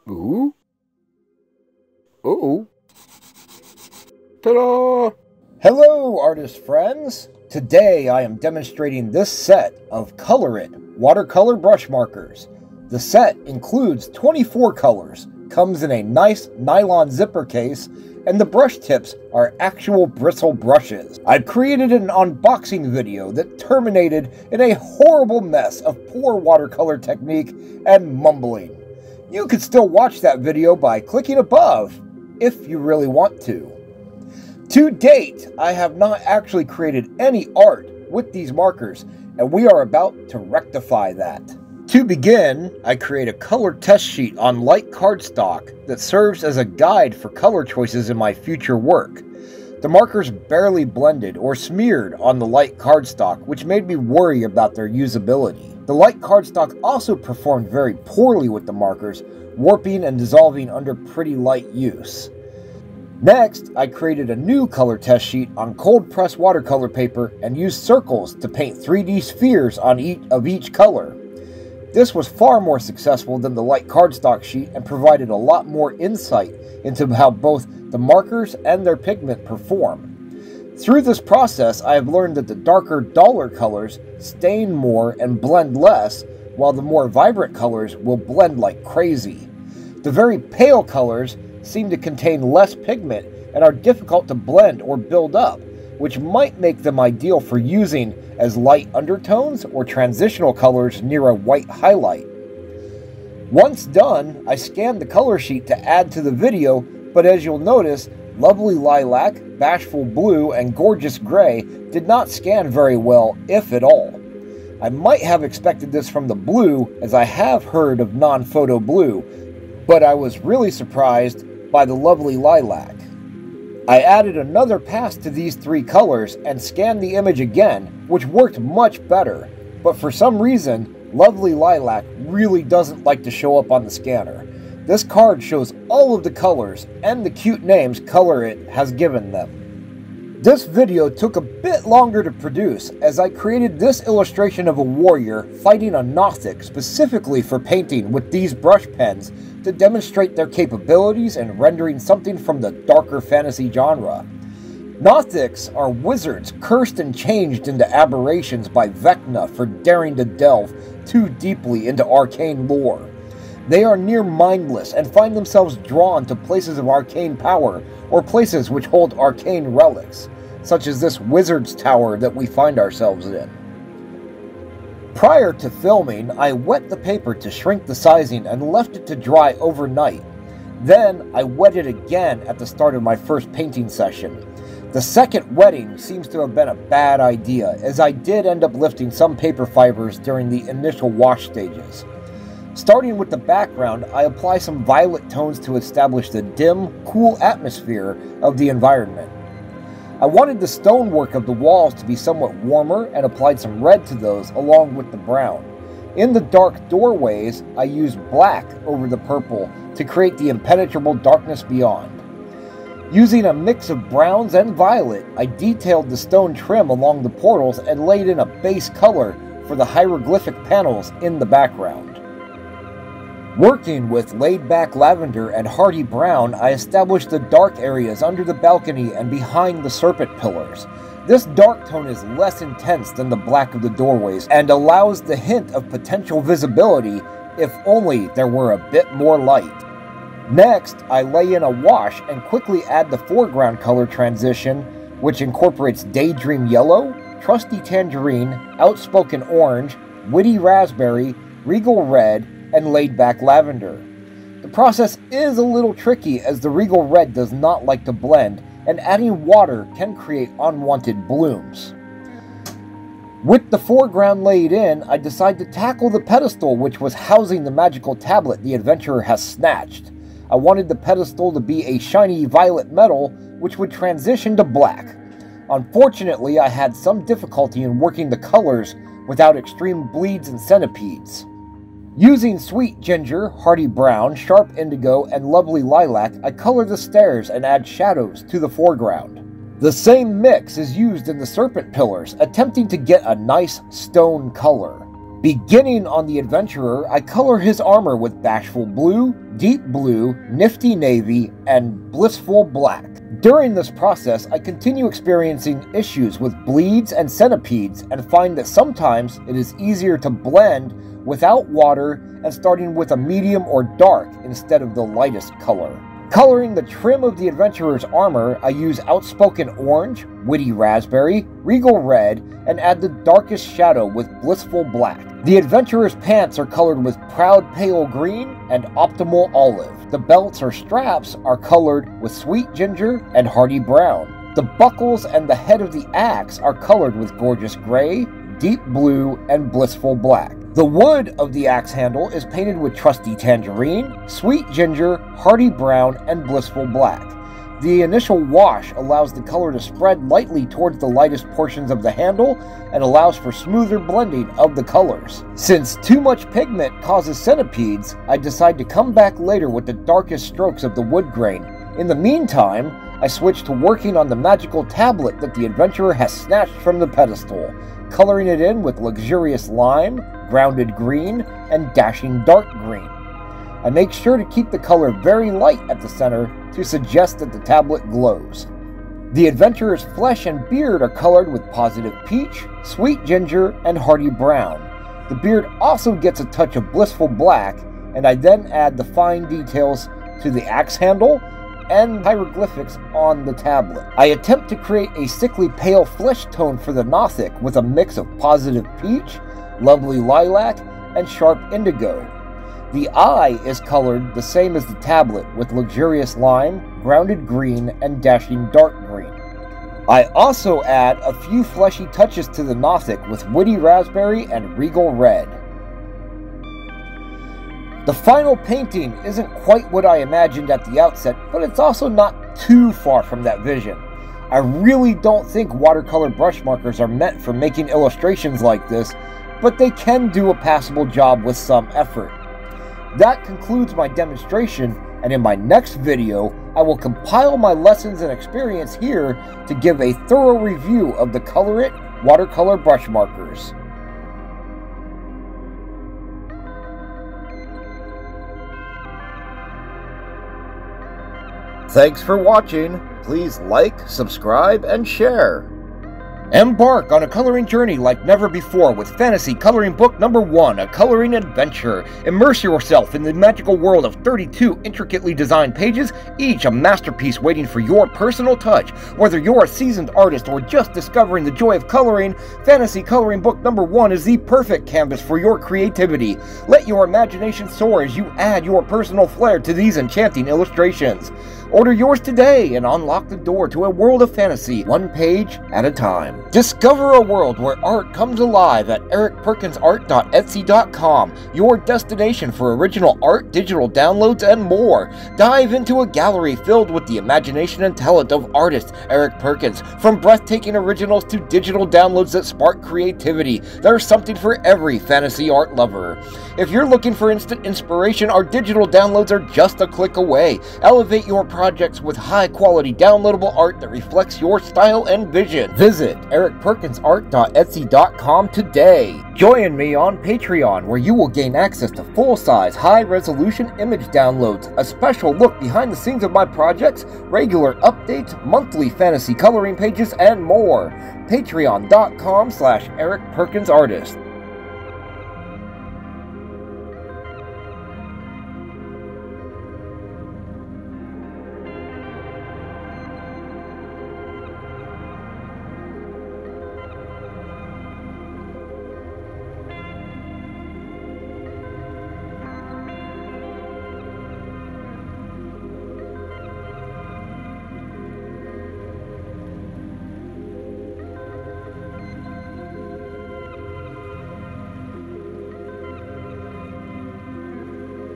Ooh. Ooh. Ta-da! Hello, artist friends! Today I am demonstrating this set of ColorIT watercolor brush markers. The set includes 24 colors, comes in a nice nylon zipper case, and the brush tips are actual bristle brushes. I've created an unboxing video that terminated in a horrible mess of poor watercolor technique and mumbling. You could still watch that video by clicking above, if you really want to. To date, I have not actually created any art with these markers, and we are about to rectify that. To begin, I create a color test sheet on light cardstock that serves as a guide for color choices in my future work. The markers barely blended or smeared on the light cardstock, which made me worry about their usability. The light cardstock also performed very poorly with the markers, warping and dissolving under pretty light use. Next, I created a new color test sheet on cold press watercolor paper and used circles to paint 3D spheres on each color. This was far more successful than the light cardstock sheet and provided a lot more insight into how both the markers and their pigment perform. Through this process, I have learned that the darker, duller colors stain more and blend less, while the more vibrant colors will blend like crazy. The very pale colors seem to contain less pigment and are difficult to blend or build up, which might make them ideal for using as light undertones or transitional colors near a white highlight. Once done, I scanned the color sheet to add to the video, but as you'll notice, Lovely Lilac, Bashful Blue, and Gorgeous Gray did not scan very well, if at all. I might have expected this from the blue, as I have heard of non-photo blue, but I was really surprised by the Lovely Lilac. I added another pass to these three colors and scanned the image again, which worked much better, but for some reason, Lovely Lilac really doesn't like to show up on the scanner. This card shows all of the colors and the cute names ColorIT has given them. This video took a bit longer to produce, as I created this illustration of a warrior fighting a Nothic specifically for painting with these brush pens to demonstrate their capabilities in rendering something from the darker fantasy genre. Nothics are wizards cursed and changed into aberrations by Vecna for daring to delve too deeply into arcane lore. They are near mindless and find themselves drawn to places of arcane power or places which hold arcane relics, such as this wizard's tower that we find ourselves in. Prior to filming, I wet the paper to shrink the sizing and left it to dry overnight. Then I wet it again at the start of my first painting session. The second wetting seems to have been a bad idea, as I did end up lifting some paper fibers during the initial wash stages. Starting with the background, I apply some violet tones to establish the dim, cool atmosphere of the environment. I wanted the stonework of the walls to be somewhat warmer and applied some red to those along with the brown. In the dark doorways, I used black over the purple to create the impenetrable darkness beyond. Using a mix of browns and violet, I detailed the stone trim along the portals and laid in a base color for the hieroglyphic panels in the background. Working with laid-back lavender and hardy brown, I established the dark areas under the balcony and behind the serpent pillars. This dark tone is less intense than the black of the doorways and allows the hint of potential visibility if only there were a bit more light. Next, I lay in a wash and quickly add the foreground color transition, which incorporates daydream yellow, trusty tangerine, outspoken orange, witty raspberry, regal red, and laid-back lavender. The process is a little tricky, as the regal red does not like to blend, and adding water can create unwanted blooms. With the foreground laid in, I decide to tackle the pedestal which was housing the magical tablet the adventurer has snatched. I wanted the pedestal to be a shiny violet metal, which would transition to black. Unfortunately, I had some difficulty in working the colors without extreme bleeds and centipedes. Using sweet ginger, hardy brown, sharp indigo, and lovely lilac, I color the stairs and add shadows to the foreground. The same mix is used in the serpent pillars, attempting to get a nice stone color. Beginning on the adventurer, I color his armor with Bashful Blue, Deep Blue, Nifty Navy, and Blissful Black. During this process, I continue experiencing issues with bleeds and centipedes and find that sometimes it is easier to blend without water and starting with a medium or dark instead of the lightest color. Coloring the trim of the adventurer's armor, I use Outspoken Orange, Witty Raspberry, Regal Red, and add the darkest shadow with Blissful Black. The adventurer's pants are colored with Proud Pale Green and Optimal Olive. The belts or straps are colored with Sweet Ginger and Hardy Brown. The buckles and the head of the axe are colored with Gorgeous Gray, Deep Blue, and Blissful Black. The wood of the axe handle is painted with Trusty Tangerine, Sweet Ginger, Hardy Brown, and Blissful Black. The initial wash allows the color to spread lightly towards the lightest portions of the handle and allows for smoother blending of the colors. Since too much pigment causes centipedes, I decide to come back later with the darkest strokes of the wood grain. In the meantime, I switch to working on the magical tablet that the adventurer has snatched from the pedestal, coloring it in with luxurious lime, grounded green, and dashing dark green. I make sure to keep the color very light at the center to suggest that the tablet glows. The adventurer's flesh and beard are colored with Positive Peach, Sweet Ginger, and Hardy Brown. The beard also gets a touch of Blissful Black, and I then add the fine details to the axe handle and hieroglyphics on the tablet. I attempt to create a sickly pale flesh tone for the Nothic with a mix of Positive Peach, Lovely Lilac, and Sharp Indigo. The eye is colored the same as the tablet with Luxurious Lime, Grounded Green, and Dashing Dark Green. I also add a few fleshy touches to the Nothic with Witty Raspberry and Regal Red. The final painting isn't quite what I imagined at the outset, but it's also not too far from that vision. I really don't think watercolor brush markers are meant for making illustrations like this, but they can do a passable job with some effort. That concludes my demonstration, and in my next video, I will compile my lessons and experience here to give a thorough review of the ColorIT watercolor brush markers. Thanks for watching. Please like, subscribe, and share. Embark on a coloring journey like never before with Fantasy Coloring Book Number 1, A Coloring Adventure. Immerse yourself in the magical world of 32 intricately designed pages, each a masterpiece waiting for your personal touch. Whether you're a seasoned artist or just discovering the joy of coloring, Fantasy Coloring Book Number 1 is the perfect canvas for your creativity. Let your imagination soar as you add your personal flair to these enchanting illustrations. Order yours today and unlock the door to a world of fantasy, one page at a time. Discover a world where art comes alive at ericperkinsart.etsy.com, your destination for original art, digital downloads, and more. Dive into a gallery filled with the imagination and talent of artist Eric Perkins. From breathtaking originals to digital downloads that spark creativity, there's something for every fantasy art lover. If you're looking for instant inspiration, our digital downloads are just a click away. Elevate your projects with high-quality downloadable art that reflects your style and vision. Visit ericperkinsart.etsy.com today. Join me on Patreon, where you will gain access to full-size, high-resolution image downloads, a special look behind the scenes of my projects, regular updates, monthly fantasy coloring pages, and more. Patreon.com/ericperkinsartist.